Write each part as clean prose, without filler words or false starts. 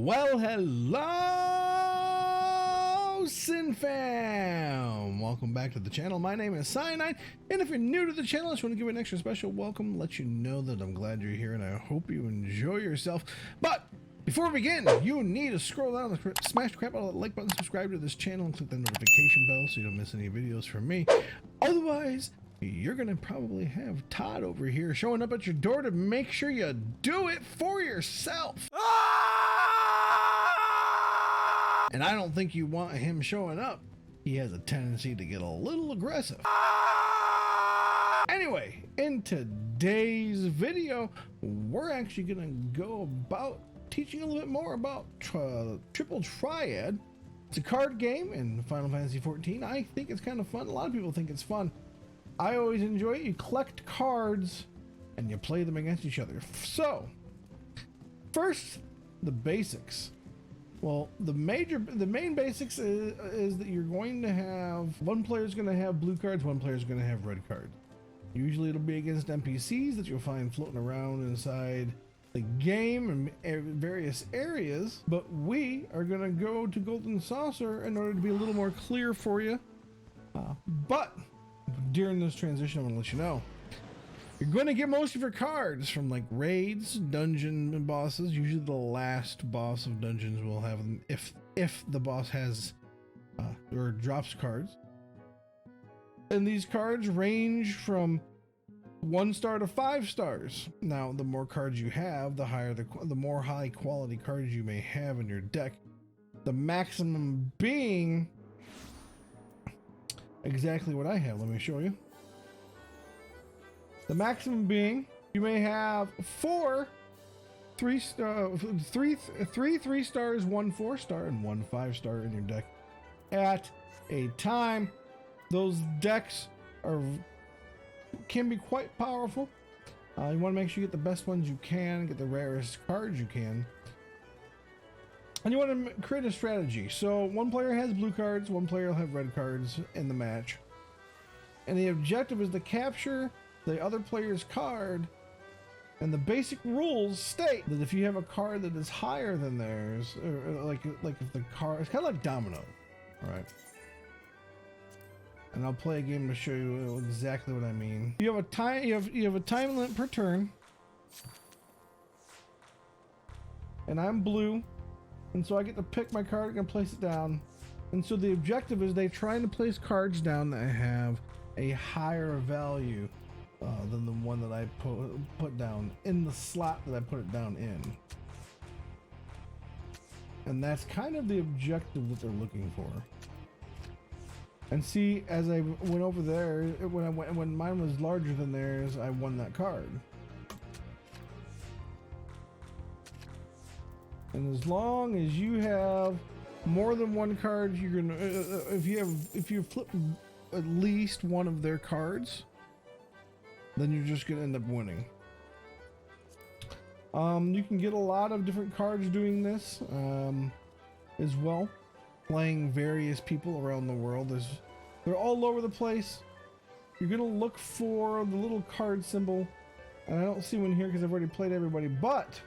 Well, hello, Sin Fam! Welcome back to the channel. My name is Cyanide, and if you're new to the channel, I just want to give you an extra special welcome, let you know that I'm glad you're here, and I hope you enjoy yourself. But before we begin, you need to scroll down, smash the crap out of that like button, subscribe to this channel, and click the notification bell so you don't miss any videos from me. Otherwise, you're gonna probably have Todd over here showing up at your door to make sure you do it for yourself. And I don't think you want him showing up. He has a tendency to get a little aggressive. Anyway, in today's video, we're actually gonna go about teaching a little bit more about Triple Triad. It's a card game in Final Fantasy XIV. I think it's kind of fun. A lot of people think it's fun. I always enjoy it. You collect cards and you play them against each other. So, first, the basics. Well, the main basics is that you're going to have, one player is going to have blue cards, one player is going to have red cards. Usually it'll be against NPCs that you'll find floating around inside the game in various areas, but we are going to go to Golden Saucer in order to be a little more clear for you. But during this transition, I'm going to let you know, you're going to get most of your cards from like raids, dungeon bosses. Usually the last boss of dungeons will have them if the boss has or drops cards. And these cards range from 1 star to 5 stars. Now, the more cards you have, the higher the more high quality cards you may have in your deck. The maximum being exactly what I have. Let me show you. The maximum being you may have 4 3 stars, 1 4-star, and 1 5-star in your deck at a time. Those decks can be quite powerful. You want to make sure you get the best ones you can, get the rarest cards you can. And you want to create a strategy. So one player has blue cards, one player will have red cards in the match. And the objective is to capture the other player's card. And the basic rules state that if you have a card that is higher than theirs, or like if the card, it's kind of like domino, right? And I'll play a game to show you exactly what I mean. You have a time, you have a time limit per turn. And I'm blue. And so I get to pick my card and place it down. And so the objective is they're trying to place cards down that have a higher value than the one that I put down in the slot that I put it down in. And that's kind of the objective that they're looking for. And see, as I went over there, when mine was larger than theirs, I won that card. And as long as you have more than one card, you're gonna if you flip at least one of their cards, then you're just gonna end up winning. You can get a lot of different cards doing this as well, playing various people around the world. They're all over the place. You're gonna look for the little card symbol, and I don't see one here because I've already played everybody, but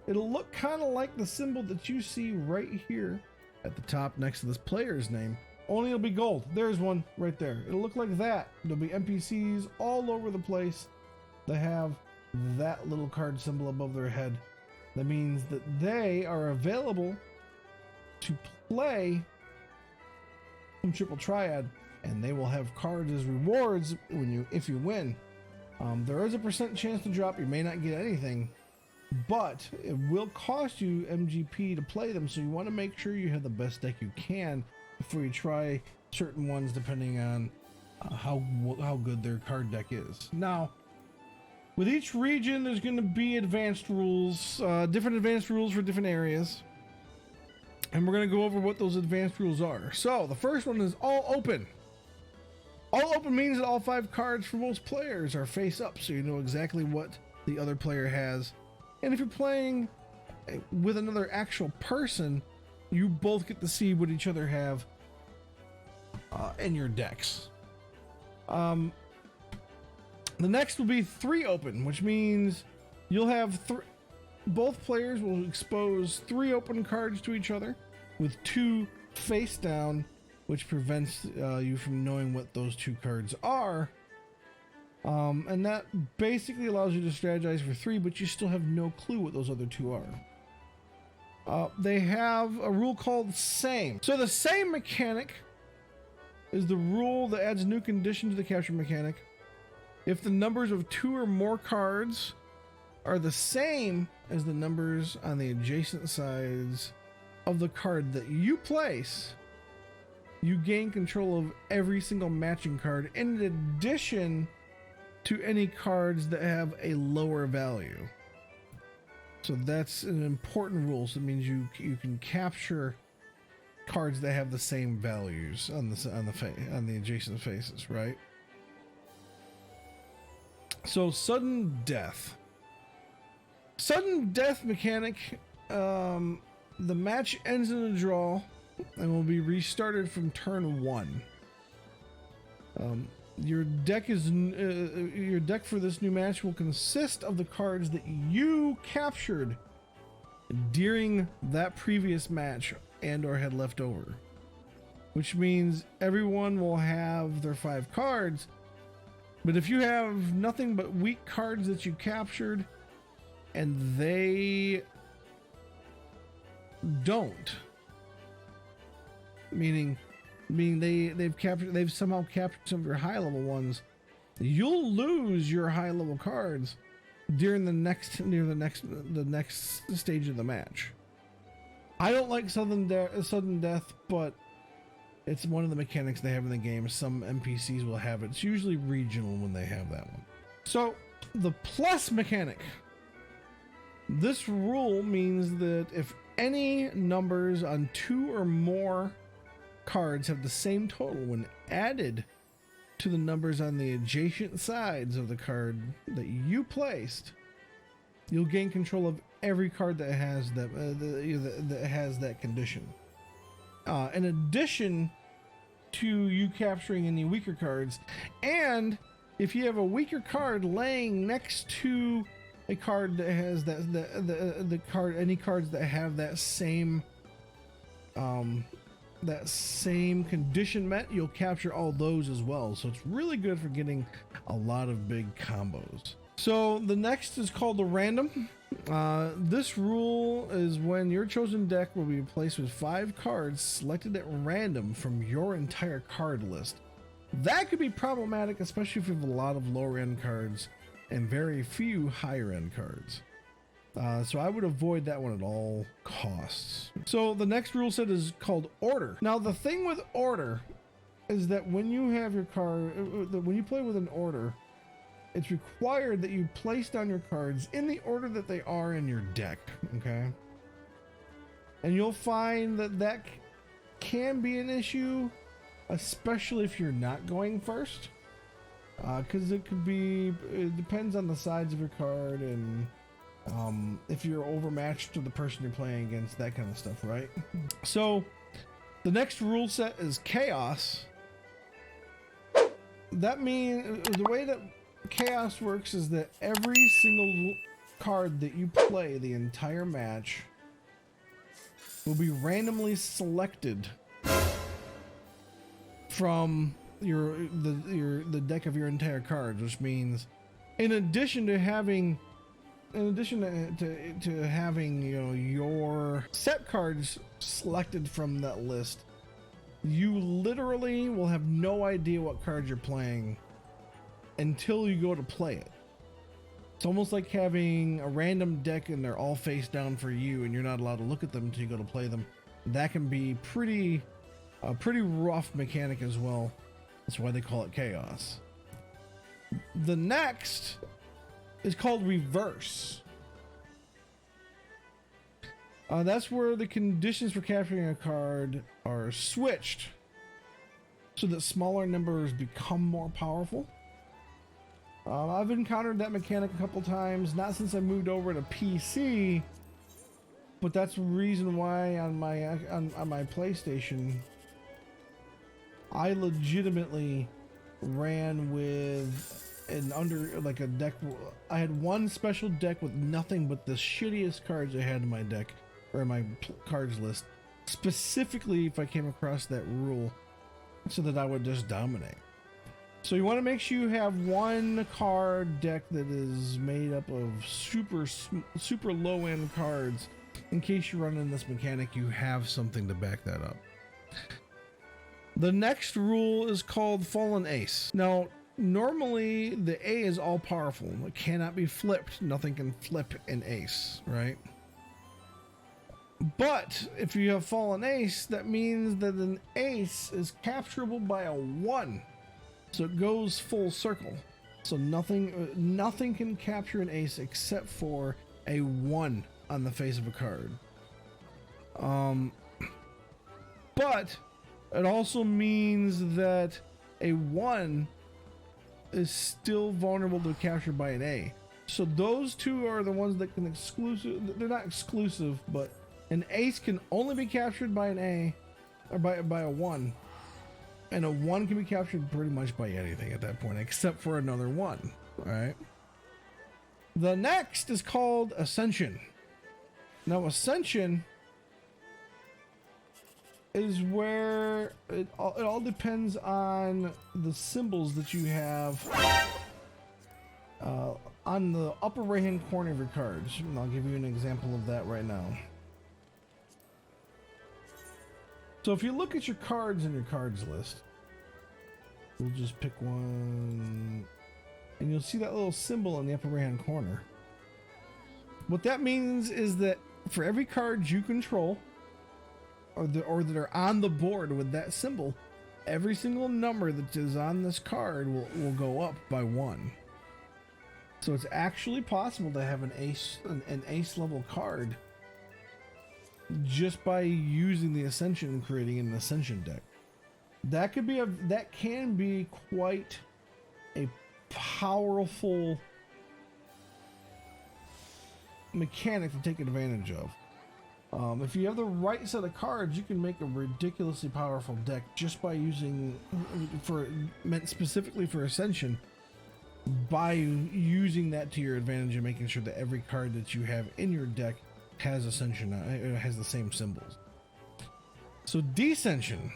it'll look kind of like the symbol that you see right here at the top next to this player's name, only it'll be gold. There's one right there. It'll look like that. There'll be NPCs all over the place that have that little card symbol above their head. That means that they are available to play some Triple Triad, and they will have cards as rewards if you win. There is a % chance to drop. You may not get anything, but it will cost you MGP to play them, so you want to make sure you have the best deck you can before you try certain ones, depending on how good their card deck is. Now, with each region, there's going to be advanced rules, different advanced rules for different areas, and we're going to go over what those advanced rules are. So, the first one is all open. All open means that all 5 cards for most players are face up, so you know exactly what the other player has. And if you're playing with another actual person, you both get to see what each other have in your decks. The next will be 3 open, which means you'll have both players will expose 3 open cards to each other, with 2 face down, which prevents you from knowing what those 2 cards are. And that basically allows you to strategize for 3, but you still have no clue what those other 2 are. They have a rule called same. So the same mechanic is the rule that adds a new condition to the capture mechanic. If the numbers of 2 or more cards are the same as the numbers on the adjacent sides of the card that you place, you gain control of every single matching card in addition to any cards that have a lower value. So that's an important rule. So it means you can capture cards that have the same values on the adjacent faces, right? So sudden death. Sudden death mechanic. The match ends in a draw and will be restarted from turn 1. Your deck for this new match will consist of the cards that you captured during that previous match and or had left over, which means everyone will have their 5 cards. But if you have nothing but weak cards that you captured and they don't, meaning they've somehow captured some of your high level ones, you'll lose your high level cards during the next stage of the match. I don't like sudden death, but it's one of the mechanics they have in the game. Some NPCs will have it. It's usually regional when they have that one. So the plus mechanic. This rule means that if any numbers on 2 or more cards have the same total when added to the numbers on the adjacent sides of the card that you placed, you'll gain control of every card that has that condition. In addition to you capturing any weaker cards, and if you have a weaker card laying next to a card that has any cards that have that same condition met, you'll capture all those as well. So it's really good for getting a lot of big combos. So the next is called the random. This rule is when your chosen deck will be placed with 5 cards selected at random from your entire card list. That could be problematic, especially if you have a lot of lower end cards and very few higher end cards. So I would avoid that one at all costs. So the next rule set is called order. Now the thing with order is that when you have your card, when you play with an order, it's required that you place down your cards in the order that they are in your deck, okay? And you'll find that can be an issue, especially if you're not going first. Because it depends on the sides of your card and if you're overmatched to the person you're playing against, that kind of stuff, right? So the next rule set is chaos. That means the way that chaos works is that every single card that you play the entire match will be randomly selected from the deck of your entire cards, which means in addition to having your set cards selected from that list, you literally will have no idea what cards you're playing until you go to play it. It's almost like having a random deck and they're all face down for you and you're not allowed to look at them until you go to play them. That can be a pretty rough mechanic as well. That's why they call it chaos. The next is called reverse. That's where the conditions for capturing a card are switched so that smaller numbers become more powerful. I've encountered that mechanic a couple times, not since I moved over to PC, but that's the reason why on my PlayStation I legitimately ran with and under like a deck. I had one special deck with nothing but the shittiest cards I had in my deck or in my cards list, specifically if I came across that rule, so that I would just dominate. So you want to make sure you have one card deck that is made up of super low end cards. In case you run in this mechanic, you have something to back that up. The next rule is called Fallen Ace. Now, normally the A is all powerful. It cannot be flipped. Nothing can flip an ace, right? But if you have Fallen Ace, that means that an ace is capturable by a 1. So it goes full circle. So nothing can capture an ace except for a 1 on the face of a card. But it also means that a 1 is still vulnerable to capture by an A. So those two are the ones that can they're not exclusive, but an ace can only be captured by an A or by a 1. And a 1 can be captured pretty much by anything at that point, except for another 1. All right. The next is called Ascension. Now, Ascension is where it all depends on the symbols that you have on the upper right hand corner of your cards. And I'll give you an example of that right now. So if you look at your cards in your cards list, we'll just pick one, and you'll see that little symbol in the upper right hand corner. What that means is that for every card you control or that are on the board with that symbol, every single number that is on this card will go up by 1. So it's actually possible to have an ace level card just by using the Ascension and creating an Ascension deck. That can be quite a powerful mechanic to take advantage of. If you have the right set of cards, you can make a ridiculously powerful deck just by meant specifically for Ascension, by using that to your advantage and making sure that every card that you have in your deck has Ascension, it has the same symbols. So Descension,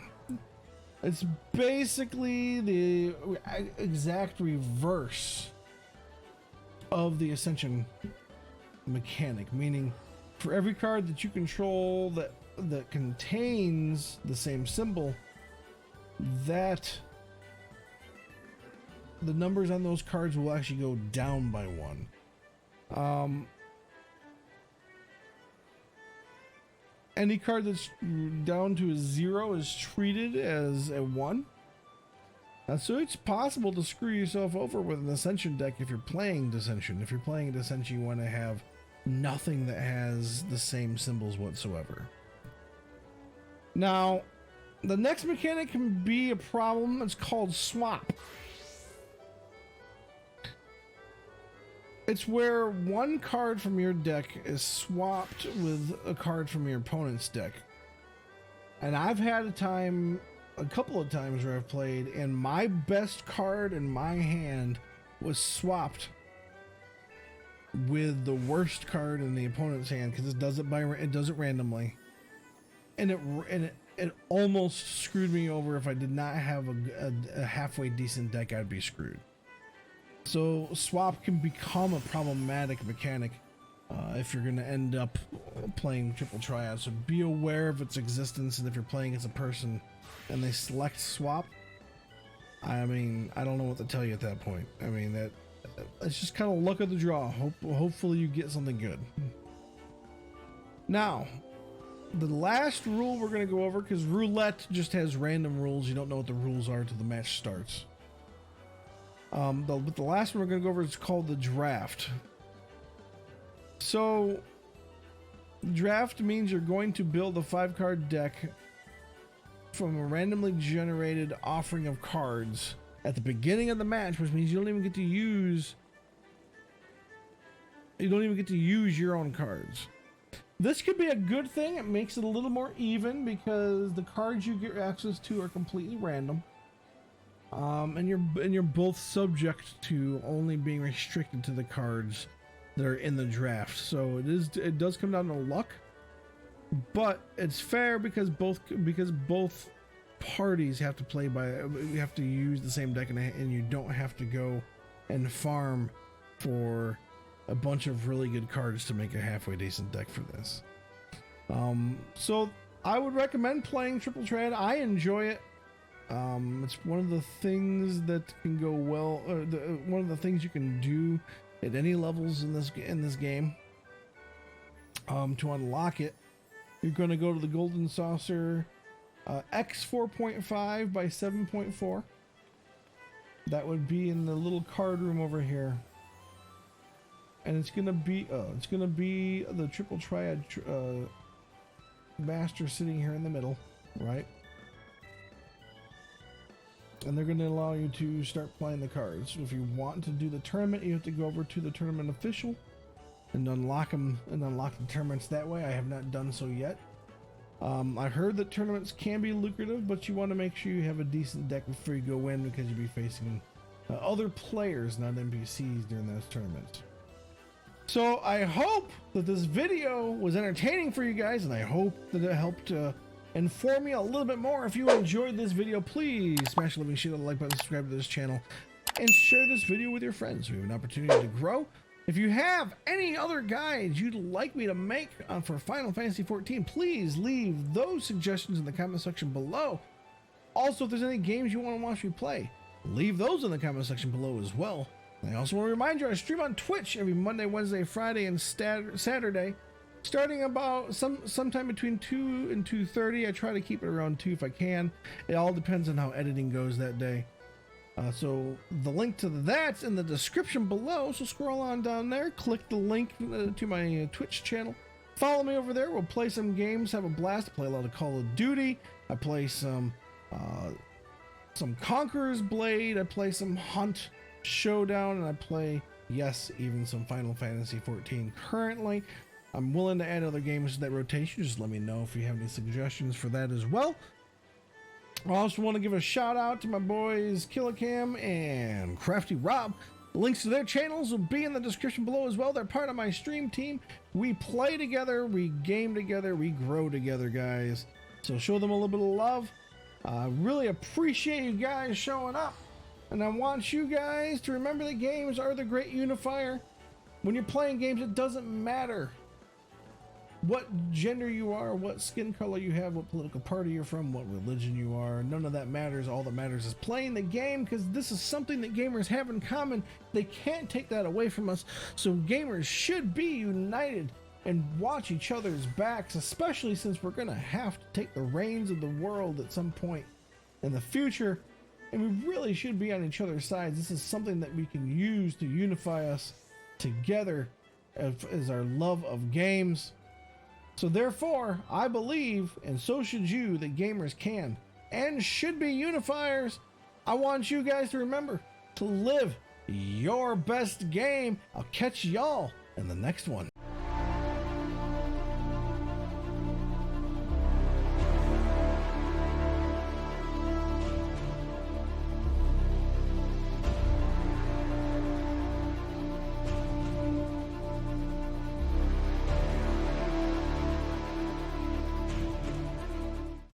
it's basically the exact reverse of the Ascension mechanic, meaning for every card that you control that contains the same symbol, that the numbers on those cards will actually go down by 1. Any card that's down to a 0 is treated as a 1. So it's possible to screw yourself over with an Ascension deck if you're playing Descension. If you're playing Descension, you want to have nothing that has the same symbols whatsoever. Now, the next mechanic can be a problem. It's called Swap. It's where one card from your deck is swapped with a card from your opponent's deck. And I've had a couple of times where I've played, and my best card in my hand was swapped with the worst card in the opponent's hand, because it does it randomly, and it almost screwed me over. If I did not have a halfway decent deck, I'd be screwed. So swap can become a problematic mechanic if you're going to end up playing Triple Triad. So be aware of its existence, and if you're playing as a person and they select swap, I mean, I don't know what to tell you at that point. I mean, it's just kind of luck of the draw. Hopefully you get something good. Now, the last rule we're going to go over, because roulette just has random rules. You don't know what the rules are until the match starts. But the last one we're going to go over is called the draft. So, draft means you're going to build a 5-card deck from a randomly generated offering of cards at the beginning of the match, which means you don't even get to use your own cards. This could be a good thing. It makes it a little more even because the cards you get access to are completely random. and you're both subject to only being restricted to the cards that are in the draft. So it does come down to luck, but it's fair because both parties have to play by, you have to use the same deck, and you don't have to go and farm for a bunch of really good cards to make a halfway decent deck for this. So I would recommend playing Triple Triad. I enjoy it. It's one of the things that can go well, one of the things you can do at any levels in this game. To unlock it, you're going to go to the Golden Saucer, X 4.5 by 7.4. That would be in the little card room over here, and it's gonna be the Triple Triad master sitting here in the middle, right? And they're going to allow you to start playing the cards. If you want to do the tournament, you have to go over to the tournament official and unlock them, and unlock the tournaments that way. I have not done so yet. I heard that tournaments can be lucrative, but you want to make sure you have a decent deck before you go in, because you'll be facing other players, not NPCs, during those tournaments. So I hope that this video was entertaining for you guys, and I hope that it helped inform you a little bit more. If you enjoyed this video, please smash the living shit out of the like button, subscribe to this channel, and share this video with your friends. We have an opportunity to grow. If you have any other guides you'd like me to make for Final Fantasy XIV, please leave those suggestions in the comment section below. Also, if there's any games you want to watch me play, leave those in the comment section below as well. I also want to remind you, I stream on Twitch every Monday, Wednesday, Friday, and Saturday, starting about sometime between 2 and 2:30. I try to keep it around 2 if I can. It all depends on how editing goes that day. So the link to that's in the description below. So scroll on down there, click the link to my Twitch channel. Follow me over there. We'll play some games, have a blast. I play a lot of Call of Duty. I play some Conqueror's Blade. I play some Hunt, Showdown, and I play, yes, even some Final Fantasy XIV currently. I'm willing to add other games to that rotation. Just let me know if you have any suggestions for that as well. I also want to give a shout out to my boys Killicam and Crafty Rob. Links to their channels will be in the description below as well. They're part of my stream team. We play together, we game together, we grow together, guys. So show them a little bit of love. I really appreciate you guys showing up. And I want you guys to remember that games are the great unifier. When you're playing games, it doesn't matter what gender you are, what skin color you have, what political party you're from, what religion you are. None of that matters. All that matters is playing the game, because this is something that gamers have in common. They can't take that away from us. So gamers should be united and watch each other's backs, especially since we're going to have to take the reins of the world at some point in the future. And we really should be on each other's sides. This is something that we can use to unify us together as our love of games. So therefore, I believe, and so should you, that gamers can and should be unifiers. I want you guys to remember to live your best game. I'll catch y'all in the next one.